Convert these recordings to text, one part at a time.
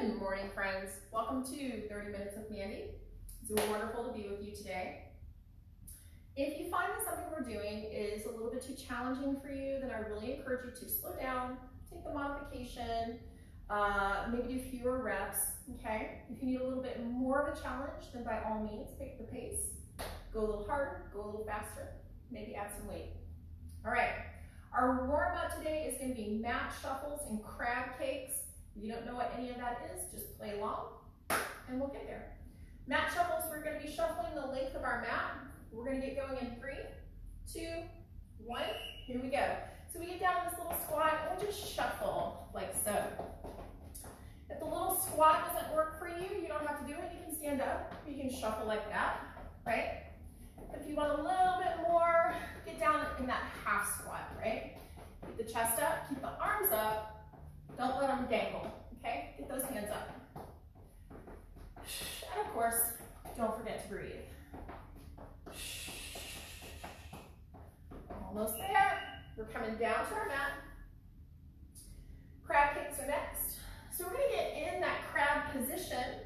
Good morning, friends. Welcome to 30 Minutes with Mandy. It's wonderful to be with you today. If you find that something we're doing is a little bit too challenging for you, then I really encourage you to slow down, take the modification, maybe do fewer reps, okay? If you need a little bit more of a challenge, then by all means, pick the pace. Go a little harder, go a little faster, maybe add some weight. All right, our warm-up today is going to be mat shuffles and crab cakes. If you don't know what any of that is, just play along and we'll get there. Mat shuffles, we're going to be shuffling the length of our mat. We're going to get going in 3, 2, 1. Here we go. So we get down in this little squat and we'll just shuffle like so. If the little squat doesn't work for you, you don't have to do it. You can stand up. You can shuffle like that, right? If you want a little bit more, get down in that half squat, right? Keep the chest up, keep the arms up. Don't let them dangle, okay? Get those hands up. And of course, don't forget to breathe. Almost there. We're coming down to our mat. Crab kicks are next. So we're gonna get in that crab position.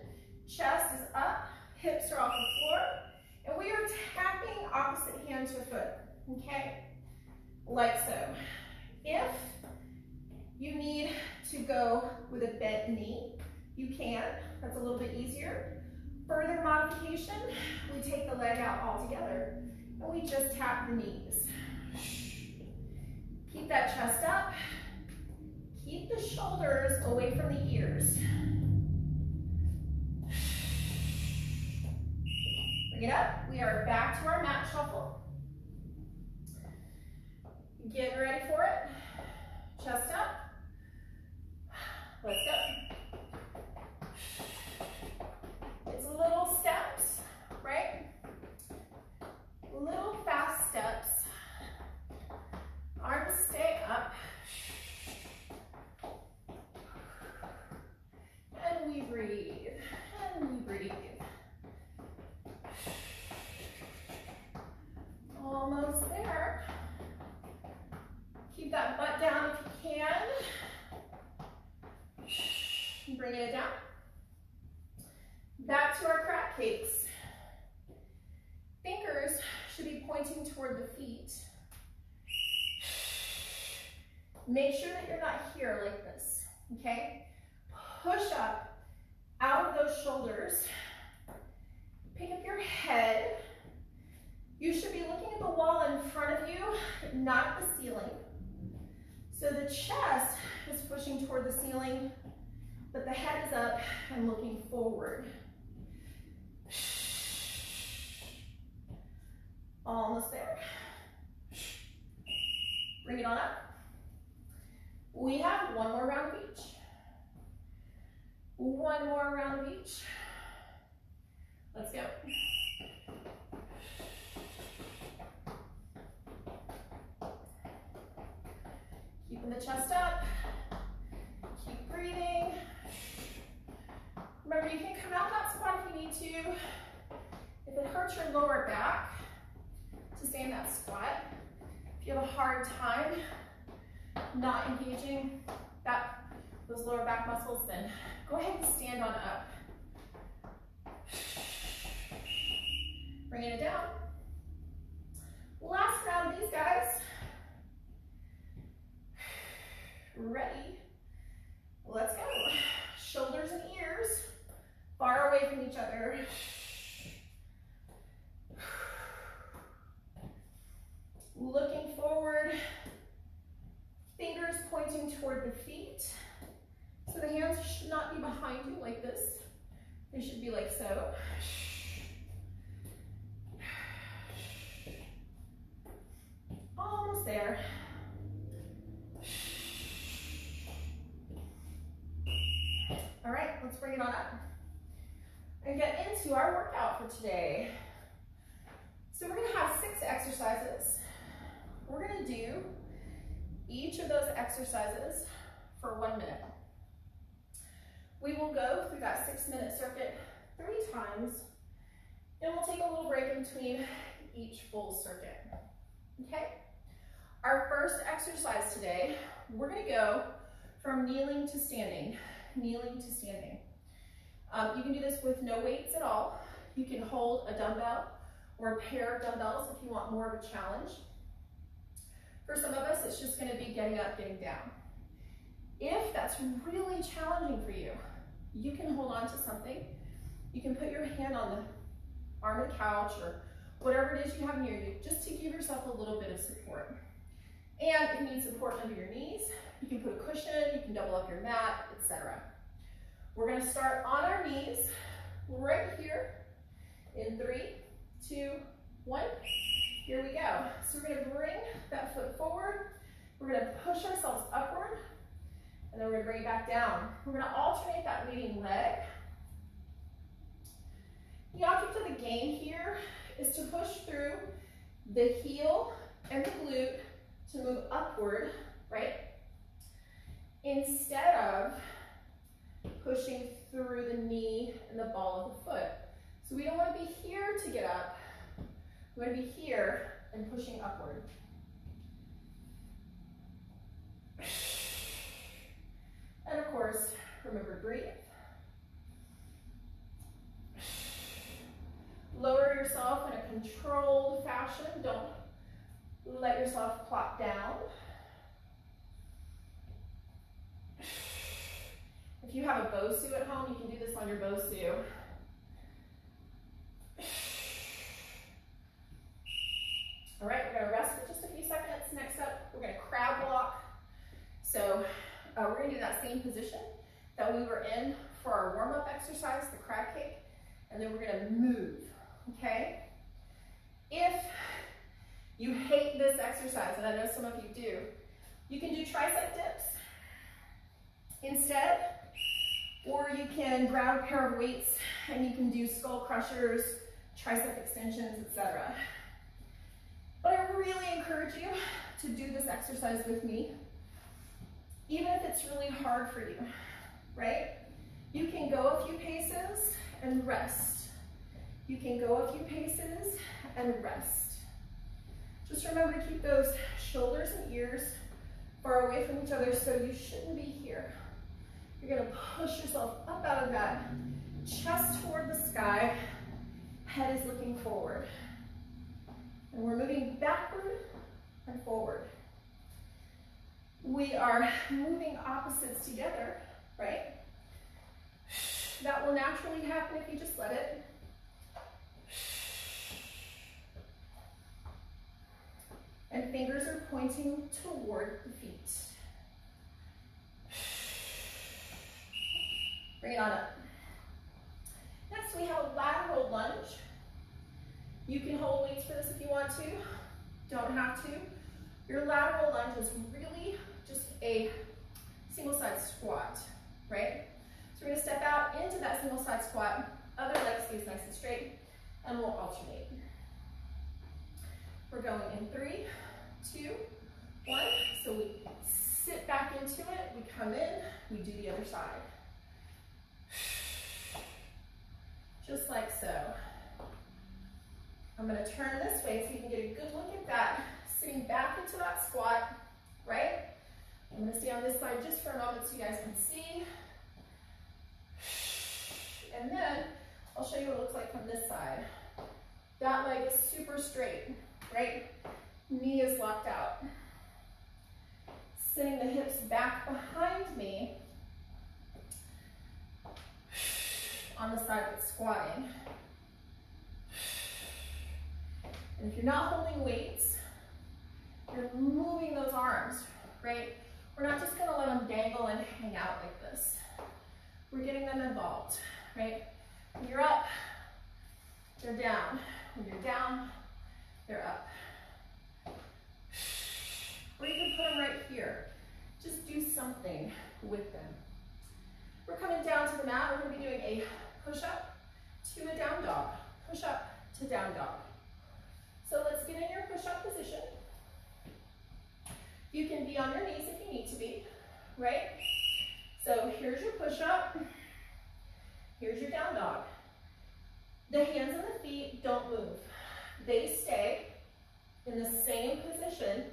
Chest is up, hips are off the floor, and we are tapping opposite hand to foot, okay? Like so. If you need to go with a bent knee, you can. That's a little bit easier. Further modification, we take the leg out altogether and we just tap the knees. Keep that chest up. Keep the shoulders away from the ears. Bring it up. We are back to our mat shuffle. Get ready for it. Chest up. Let's go. It's little steps, right? Little fast steps. Arms stay up. And we breathe. And we breathe. Almost there. Keep that butt down if you can. Bringing it down. Back to our crab cakes. Fingers should be pointing toward the feet. Make sure that you're not here like this, okay? Push up out of those shoulders. Pick up your head. You should be looking at the wall in front of you, not the ceiling. So the chest is pushing toward the ceiling, but the head is up and looking forward. Almost there. Bring it on up. We have one more round of each. One more round of each. Let's go. Keeping the chest up. Keep breathing. Remember, you can come out that squat if you need to. If it hurts your lower back to stay in that squat, if you have a hard time not engaging those lower back muscles, then go ahead and stand on up. Bringing it down. Last round of these guys. Ready? Let's go. Shoulders and ears far away from each other. Looking forward. Fingers pointing toward the feet. So the hands should not be behind you like this. They should be like so. Almost there. All right, let's bring it on up and get into our workout for today. So we're gonna have 6 exercises. We're gonna do each of those exercises for 1 minute. We will go through that 6-minute circuit 3 times, and we'll take a little break in between each full circuit, okay? Our first exercise today, we're gonna go from kneeling to standing. kneeling to standing. You can do this with no weights at all. You can hold a dumbbell or a pair of dumbbells if you want more of a challenge. For some of us, it's just going to be getting up, getting down. If that's really challenging for you, you can hold on to something. You can put your hand on the arm of the couch or whatever it is you have near you, just to give yourself a little bit of support. And if you need support under your knees, you can put a cushion, you can double up your mat, etc. We're going to start on our knees right here in 3, 2, 1. Here we go. So we're going to bring that foot forward. We're going to push ourselves upward, and then we're going to bring it back down. We're going to alternate that leading leg. The object of the game here is to push through the heel and the glute to move upward, right? Instead of pushing through the knee and the ball of the foot. So we don't want to be here to get up. We want to be here and pushing upward. And of course, remember, breathe. Lower yourself in a controlled fashion. Don't let yourself plop down. If you have a Bosu at home, you can do this on your Bosu. All right, we're going to rest for just a few seconds. Next up, we're going to crab walk. So we're going to do that same position that we were in for our warm-up exercise, the crab cake, and then we're going to move, okay? If you hate this exercise, and I know some of you do, you can do tricep dips instead, or you can grab a pair of weights and you can do skull crushers, tricep extensions, etc. But I really encourage you to do this exercise with me, even if it's really hard for you, right? You can go a few paces and rest. You can go a few paces and rest. Just remember to keep those shoulders and ears far away from each other, so you shouldn't be here. You're gonna push yourself up out of that, chest toward the sky, head is looking forward. And we're moving backward and forward. We are moving opposites together, right? That will naturally happen if you just let it. And fingers are pointing toward the feet. Bring it on up. Next, we have a lateral lunge. You can hold weights for this if you want to. Don't have to. Your lateral lunge is really just a single side squat, right? So we're going to step out into that single side squat. Other leg stays nice and straight, and we'll alternate. We're going in 3, 2, 1. So we sit back into it, we come in, we do the other side. Just like so. I'm going to turn this way so you can get a good look at that. Sitting back into that squat, right? I'm going to stay on this side just for a moment so you guys can see. And then I'll show you what it looks like from this side. That leg is super straight, right? Knee is locked out. Sitting the hips back behind me on the side that's squatting. And if you're not holding weights, you're moving those arms, right? We're not just gonna let them dangle and hang out like this. We're getting them involved, right? When you're up, they're down. When you're down, they're up. Or you can put them right here. Just do something with them. We're coming down to the mat. We're gonna be doing a push-up to a down dog. Push-up to down dog. So let's get in your push-up position. You can be on your knees if you need to be, right? So here's your push-up. Here's your down dog. The hands and the feet don't move. They stay in the same position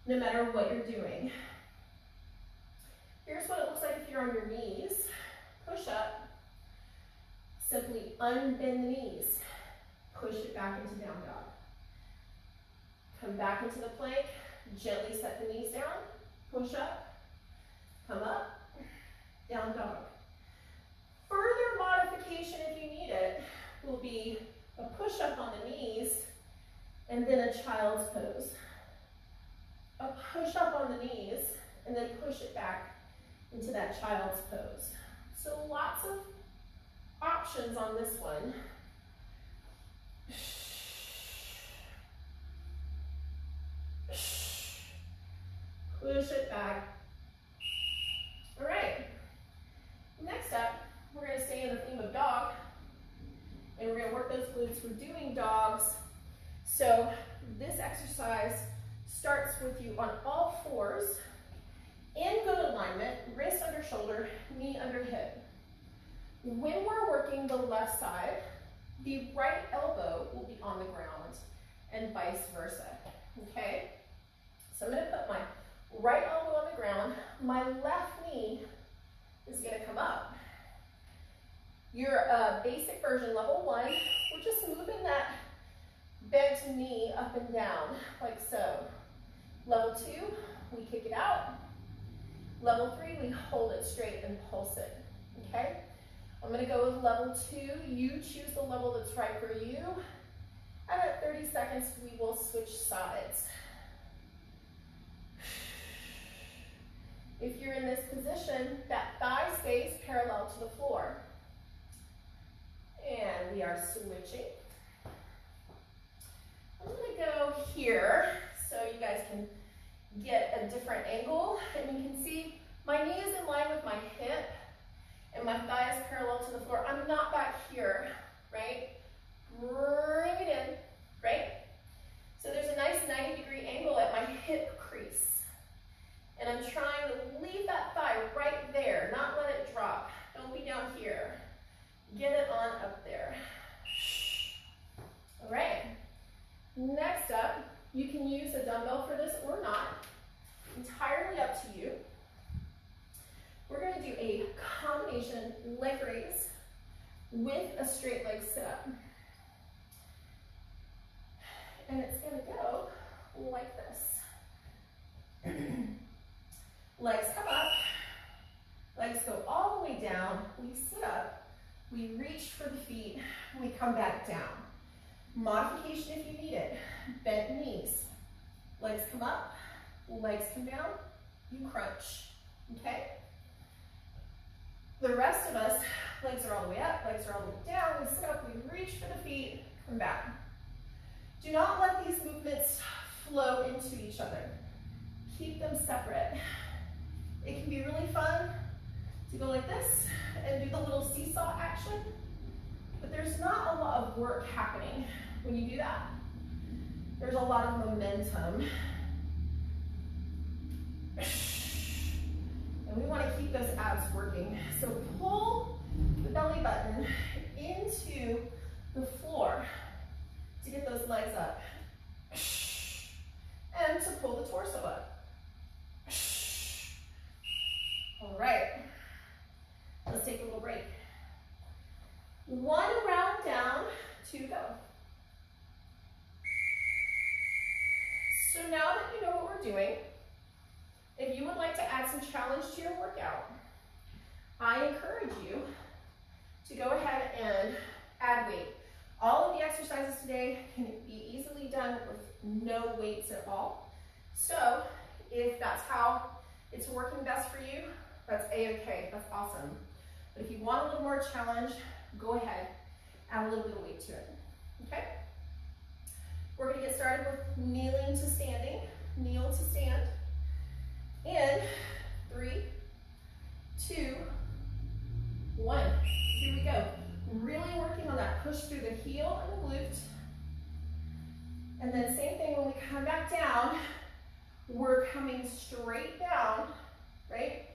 no matter what you're doing. Here's what it looks like if you're on your knees, push up, simply unbend the knees, push it back into down dog. Come back into the plank, gently set the knees down, push up, come up, down dog. Further modification, if you need it, will be a push up on the knees and then a child's pose. A push up on the knees and then push it back into that child's pose. So lots of options on this one. Push it back. All right. Next up, we're going to stay in the theme of dog, and we're going to work those glutes. We're doing dogs. So this exercise starts with you on all fours, in good alignment, wrist under shoulder, knee under hip. When we're working the left side, the right elbow will be on the ground and vice versa, okay? So I'm going to put my right elbow on the ground. My left knee is going to come up. Your basic version, level 1, we're just moving that bent knee up and down, like so. Level 2, we kick it out. Level 3, we hold it straight and pulse it, okay? I'm going to go with level 2. You choose the level that's right for you. And at 30 seconds, we will switch sides. If you're in this position, that thigh stays parallel to the floor. And we are switching. I'm going to go here so you guys can get a different angle. And you can see my knee is in line with my hip and my thigh is parallel to the floor. I'm not back here, right? Bring it in, right? So there's a nice 90-degree angle at my hip crease. And I'm trying to leave that thigh right there, not let it drop. Don't be down here. Get it on up there. All right. Next up, you can use a dumbbell for this or not. Entirely up to you. We're going to do a combination leg raise with a straight leg sit-up. And it's going to go like this. Legs come up, legs go all the way down, we sit up, we reach for the feet, we come back down. Modification if you need it, bent knees. Legs come up, legs come down, you crunch, okay? The rest of us, legs are all the way up, legs are all the way down, we sit up, we reach for the feet, come back. Do not let these movements flow into each other. Keep them separate. It can be really fun to go like this and do the little seesaw action, but there's not a lot of work happening when you do that. There's a lot of momentum. And we want to keep those abs working. So pull the belly button into the floor to get those legs up. And to pull the torso up. All right, let's take a little break. 1 round down, 2 to go. So now that you know what we're doing, if you would like to add some challenge to your workout, I encourage you to go ahead and add weight. All of the exercises today can be easily done with no weights at all. So if that's how it's working best for you, that's a-okay, that's awesome. But if you want a little more challenge, go ahead, add a little bit of weight to it, okay? We're gonna get started with kneeling to standing, kneel to stand. In 3, 2, 1, here we go. Really working on that push through the heel and the glute. And then same thing when we come back down, we're coming straight down, right?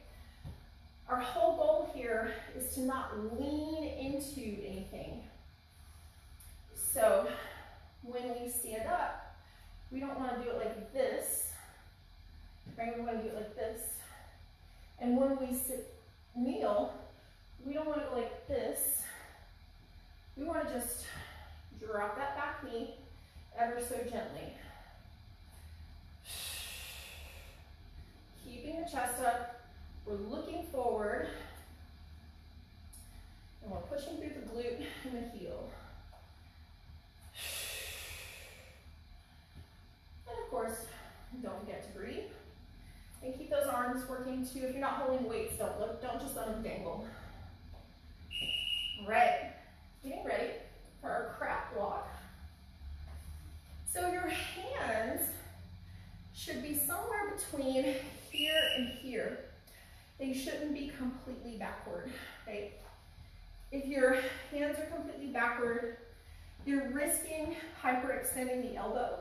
Our whole goal here is to not lean into anything. So when we stand up, we don't want to do it like this, right? We want to do it like this. And when we sit kneel, we don't want to go like this. We want to just drop that back knee ever so gently. Keeping the chest up, we're looking forward, and we're pushing through the glute and the heel. And of course, don't forget to breathe. And keep those arms working too. If you're not holding weights, don't just let them dangle. All right, getting ready for our crab walk. So your hands should be somewhere between here and here. They shouldn't be completely backward, right? If your hands are completely backward, you're risking hyperextending the elbow.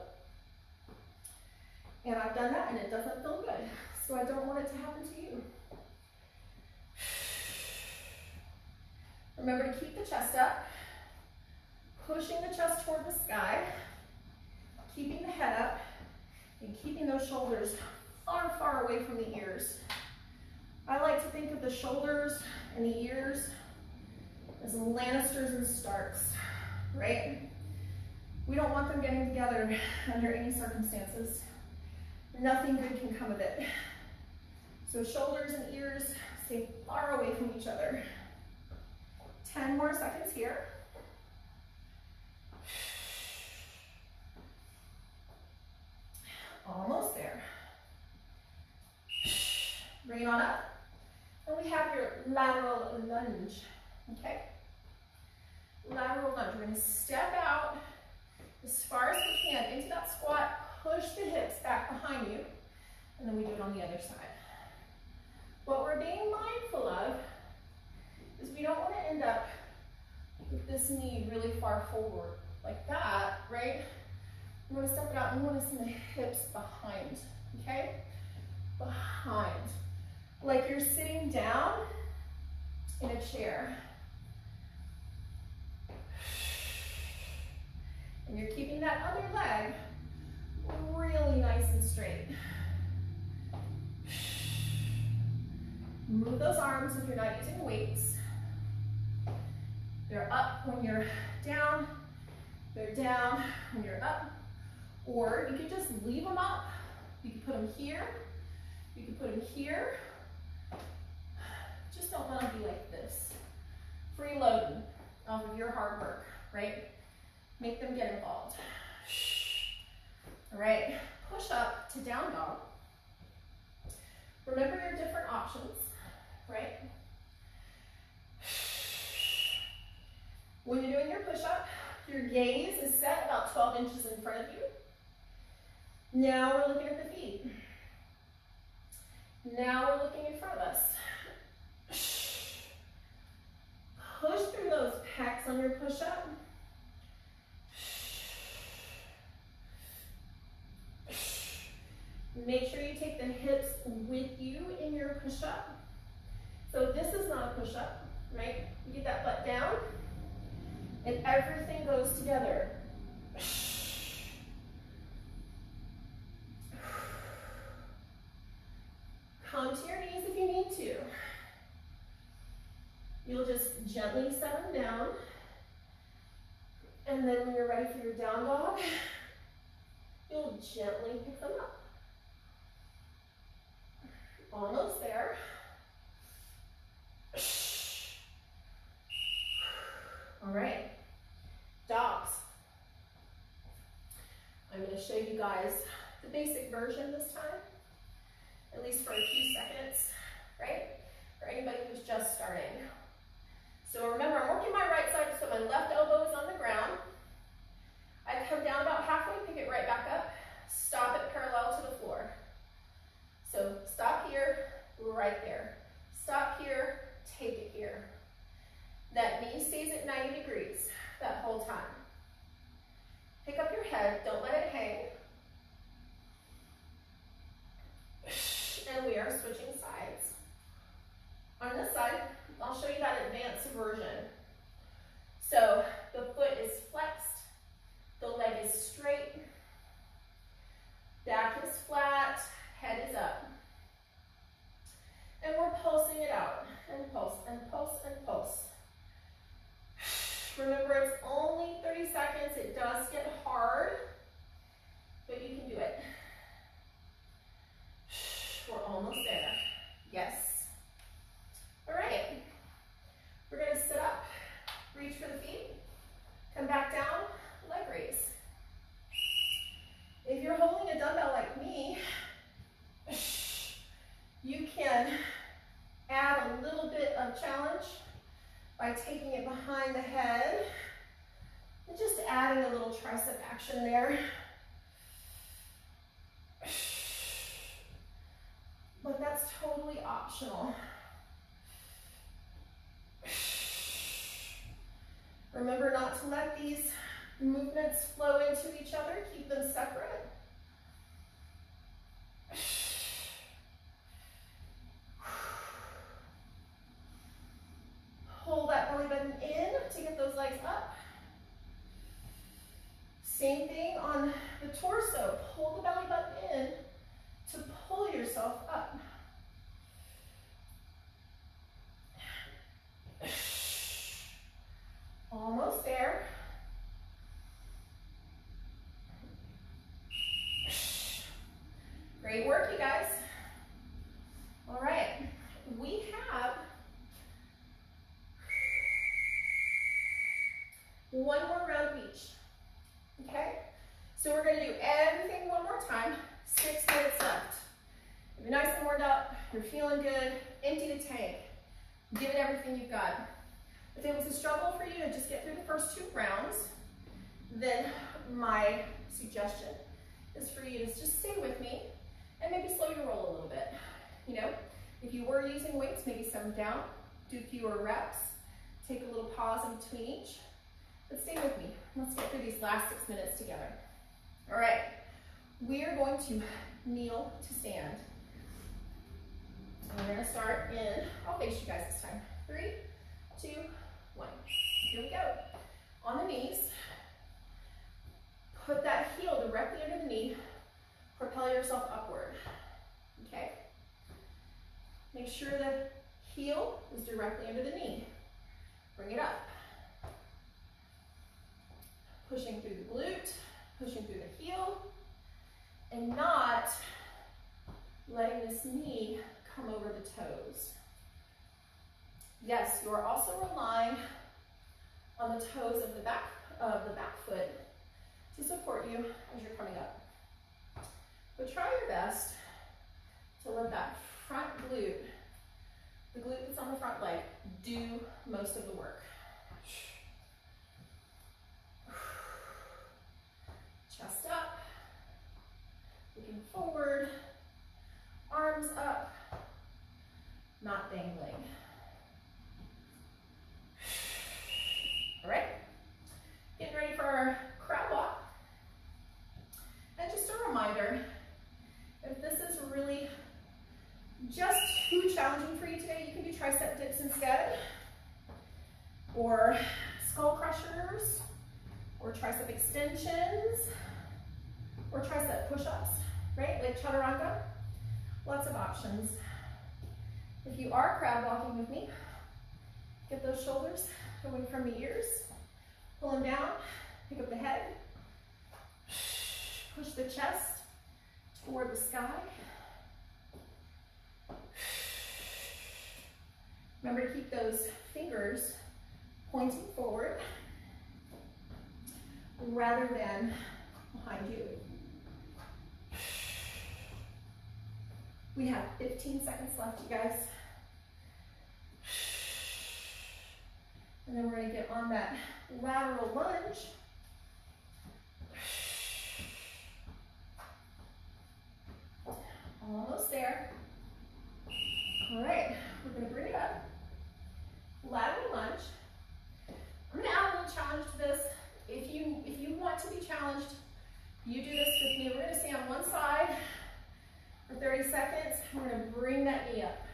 And I've done that and it doesn't feel good. So I don't want it to happen to you. Remember to keep the chest up, pushing the chest toward the sky, keeping the head up, and keeping those shoulders far, far away from the ears. I like to think of the shoulders and the ears as Lannisters and Starks, right? We don't want them getting together under any circumstances. Nothing good can come of it. So shoulders and ears stay far away from each other. 10 more seconds here. Almost there. Bring it on up. And we have your lateral lunge, okay? Lateral lunge. We're going to step out as far as we can into that squat, push the hips back behind you, and then we do it on the other side. What we're being mindful of is we don't want to end up with this knee really far forward like that, right? We want to step it out and we want to send the hips behind, okay? Behind. Like you're sitting down in a chair. And you're keeping that other leg really nice and straight. Move those arms if you're not using weights. They're up when you're down. They're down when you're up. Or you could just leave them up. You can put them here. You can put them here. Just don't let them be like this. Freeloading off of your hard work, right? Make them get involved. All right, push up to down dog. Remember your different options, right? When you're doing your push-up, your gaze is set about 12 inches in front of you. Now we're looking at the feet. Now we're looking in front of us. Push through those pecs on your push-up. Make sure you take the hips with you in your push-up. So this is not a push-up, right? You get that butt down, and everything goes together. Come to your knees if you need to. You'll just gently set them down. And then when you're ready for your down dog, you'll gently pick them up. Almost there. All right, dogs. I'm going to show you guys the basic version this time, at least for a few seconds, right? For anybody who's just starting. So remember, I'm working my right side, so my left elbow is on the ground. I come down about halfway, pick it right back up, stop it parallel to the floor. So stop here, right there. Stop here, take it here. That knee stays at 90 degrees that whole time. Pick up your head, don't let it hang. And we are switching sides. On this side, I'll show you that advanced version. So the foot is flexed, the leg is straight, back is flat, head is up. And we're pulsing it out. and pulse, and pulse, and pulse. Remember, it's only 30 seconds. It does get hard, but you can do it. We're almost there. Yes. All right. We're going to sit up, reach for the feet, come back down, leg raise. If you're holding a dumbbell like me, you can add a little bit of challenge by taking it behind the head and just adding a little tricep action there. But that's totally optional. Remember not to let these movements flow into each other. Keep them separate. Hold that belly button in to get those legs up. Same thing on the torso. Hold the belly button in to pull yourself up. Almost there. Great work, you guys. All right, we have one more round of each, okay? So we're gonna do everything one more time, 6 minutes left. If you're nice and warmed up, you're feeling good, empty the tank, give it everything you've got. If it was a struggle for you to just get through the first 2 rounds, then my suggestion is for you to just stay with me and maybe slow your roll a little bit. You know, if you were using weights, maybe set them down, do fewer reps, take a little pause in between each, but stay with me. Let's get through these last 6 minutes together. All right, we are going to kneel to stand. And we're gonna start in, I'll face you guys this time. 3, 2, 1. Here we go. On the knees, put that heel directly under the knee, propel yourself upward, okay? Make sure the heel is directly under the knee. Bring it up. Pushing through the glute, pushing through the heel, and not letting this knee come over the toes. Yes, you are also relying on the toes of the back foot to support you as you're coming up. But try your best to let that front glute, the glute that's on the front leg, do most of the work. Chest up, looking forward, arms up, not dangling. All right, getting ready for our crab walk. And just a reminder, if this is really just too challenging for you today, you can do tricep dips instead, or skull crushers, or tricep extensions, or tricep push-ups, right? Like chaturanga, lots of options. If you are crab walking with me, get those shoulders away from the ears, pull them down, pick up the head, push the chest toward the sky. Remember to keep those fingers pointing forward rather than behind you. We have 15 seconds left, you guys. And then we're going to get on that lateral lunge. Almost there. All right, we're going to bring it up. Lateral lunge. I'm going to add a little challenge to this. If you want to be challenged, you do this with me. We're going to stay on one side for 30 seconds. We're going to bring that knee up.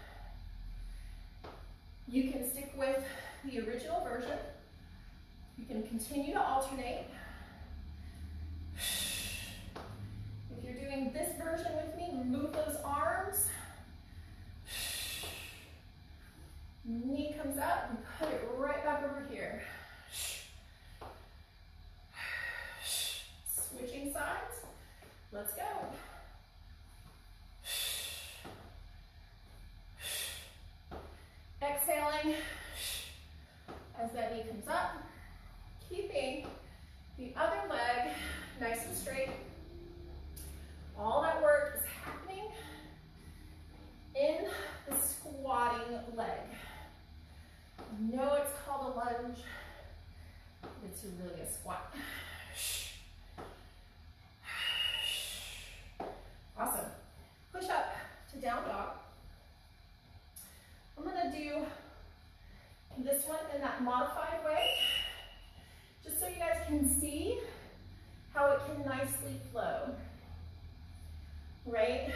You can stick with the original version. You can continue to alternate. If you're doing this version with me, move those arms. Knee comes up, and put it right back over here. Switching sides. Let's go. Exhaling as that knee comes up. Keeping the other leg nice and straight. All that work is happening in the squatting leg. I know it's called a lunge, but it's really a squat. Awesome. Push up to down dog. I'm gonna do this one in that modified way, just so you guys can see how it can nicely flow, right?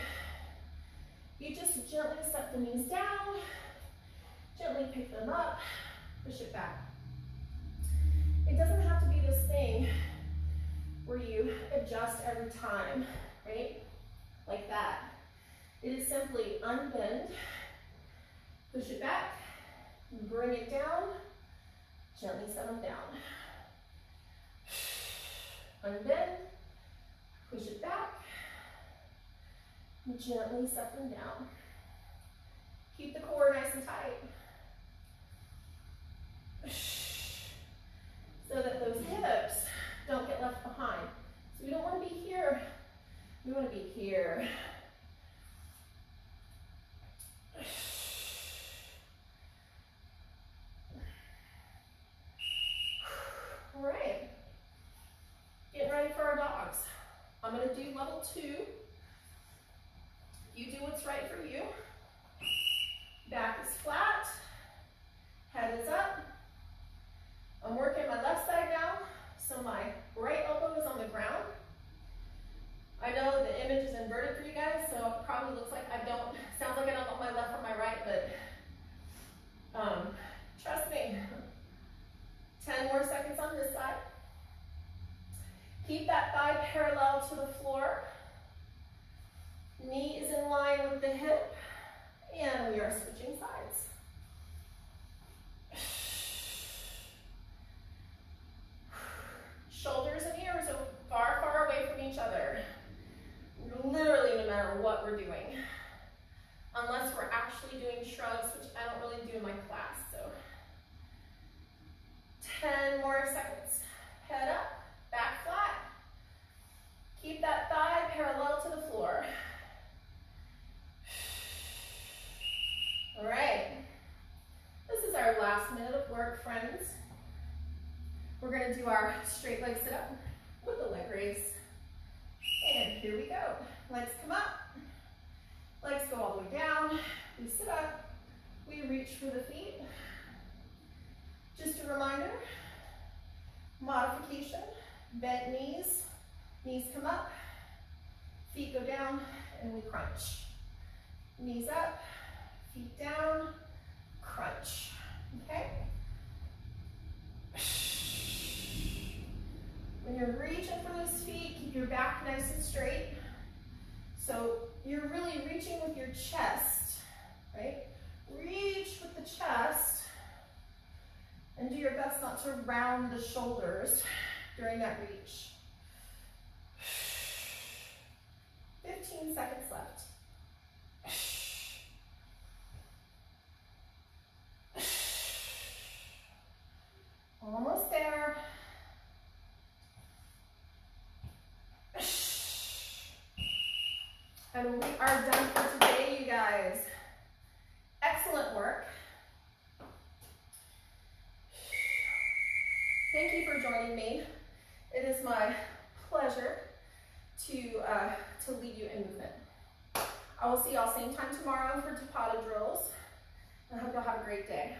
You just gently set the knees down, gently pick them up, push it back. It doesn't have to be this thing where you adjust every time, right? Like that. It is simply unbend, push it back, bring it down, gently set them down. Unbend, push it back, gently set them down. Keep the core nice and tight. So that those hips don't get left behind. So we don't want to be here, we want to be here. All right, getting ready for our dogs. I'm going to do level 2. You do what's right for you. Back is flat, head is up. I'm working my left side now, so my right elbow is on the ground. I know the image is inverted for you guys, so it probably looks like I don't, sounds like I don't know my left from my right, but trust me. 10 more seconds on this side. Keep that thigh parallel to the floor. Knee is in line with the hip, and we are switching sides. Shoulders and ears are far, far away from each other. Literally, no matter what we're doing. Unless we're actually doing shrugs, which I don't really do in my class, so. 10 more seconds. Head up, back flat. Keep that thigh parallel to the floor. All right. This is our last minute of work, friends. We're going to do our straight leg sit up with the leg raise. And here we go. Legs come up. Legs go all the way down. We sit up. We reach for the feet. Just a reminder, modification, bent knees. Knees come up, feet go down, and we crunch. Knees up, feet down, crunch. Okay? When you're reaching for those feet, keep your back nice and straight. So you're really reaching with your chest, right? Reach with the chest, and do your best not to round the shoulders during that reach. 15 seconds left. Almost there. And we are done for today, you guys. Excellent work. Thank you for joining me. It is my pleasure to lead you in movement. I will see y'all same time tomorrow for Tapata drills. I hope y'all have a great day.